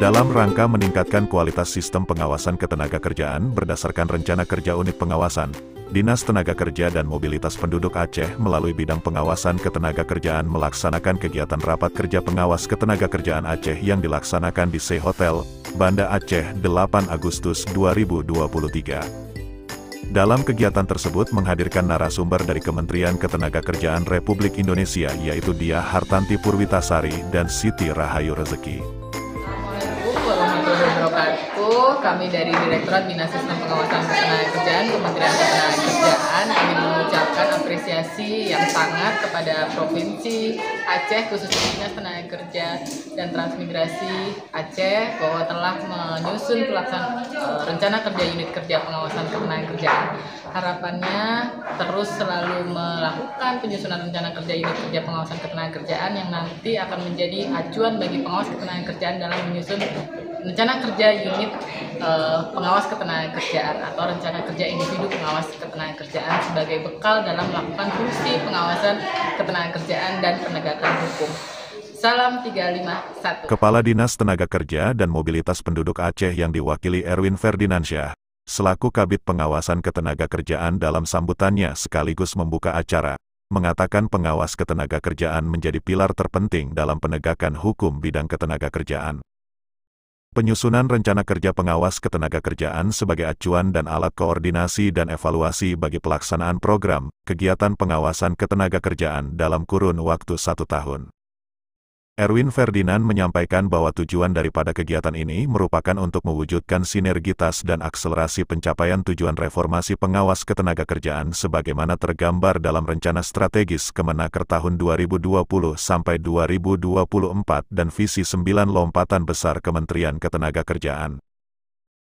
Dalam rangka meningkatkan kualitas sistem pengawasan ketenagakerjaan berdasarkan Rencana Kerja Unit Pengawasan, Dinas Tenaga Kerja dan Mobilitas Penduduk Aceh melalui bidang pengawasan ketenagakerjaan melaksanakan kegiatan rapat kerja pengawas ketenagakerjaan Aceh yang dilaksanakan di Se Hotel, Banda Aceh 8 Agustus 2023. Dalam kegiatan tersebut menghadirkan narasumber dari Kementerian Ketenagakerjaan Republik Indonesia yaitu Diah Hartanti Purwitasari dan Siti Rahayu Rezeki. Assalamualaikum warahmatullahi wabarakatuh. Kami dari Direktorat Bina Sistem Pengawasan Ketenagakerjaan Kementerian Ketenagakerjaan ingin mengucapkan apresiasi yang sangat kepada Provinsi Aceh khususnya Dinas Tenaga Kerja dan Transmigrasi Aceh bahwa telah menyusun pelaksanaan Rencana Kerja Unit Kerja Pengawasan Ketenagakerjaan. Harapannya terus selalu melakukan penyusunan Rencana Kerja Unit Kerja Pengawasan Ketenagakerjaan yang nanti akan menjadi acuan bagi pengawas ketenagakerjaan dalam menyusun Rencana Kerja Unit Pengawas Ketenagakerjaan atau Rencana Kerja Individu Pengawas Ketenagakerjaan sebagai bekal dalam melakukan fungsi pengawasan ketenagakerjaan dan penegakan hukum. Salam 351. Kepala Dinas Tenaga Kerja dan Mobilitas Penduduk Aceh yang diwakili Erwin Ferdinansyah, selaku Kabid Pengawasan Ketenagakerjaan dalam sambutannya sekaligus membuka acara, mengatakan pengawas ketenagakerjaan menjadi pilar terpenting dalam penegakan hukum bidang ketenagakerjaan. Penyusunan rencana kerja pengawas ketenagakerjaan sebagai acuan dan alat koordinasi dan evaluasi bagi pelaksanaan program, kegiatan pengawasan ketenagakerjaan dalam kurun waktu 1 tahun. Erwin Ferdinand menyampaikan bahwa tujuan daripada kegiatan ini merupakan untuk mewujudkan sinergitas dan akselerasi pencapaian tujuan reformasi pengawas ketenagakerjaan sebagaimana tergambar dalam Rencana Strategis Kemenaker tahun 2020 sampai 2024 dan Visi 9 Lompatan Besar Kementerian Ketenagakerjaan.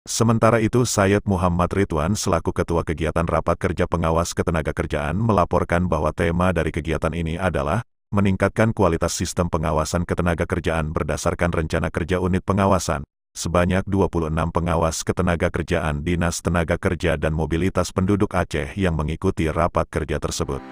Sementara itu Syed Muhammad Ridwan selaku Ketua Kegiatan Rapat Kerja Pengawas Ketenagakerjaan melaporkan bahwa tema dari kegiatan ini adalah meningkatkan kualitas sistem pengawasan ketenagakerjaan berdasarkan Rencana Kerja Unit Pengawasan. Sebanyak 26 pengawas ketenagakerjaan Dinas Tenaga Kerja dan Mobilitas Penduduk Aceh yang mengikuti rapat kerja tersebut.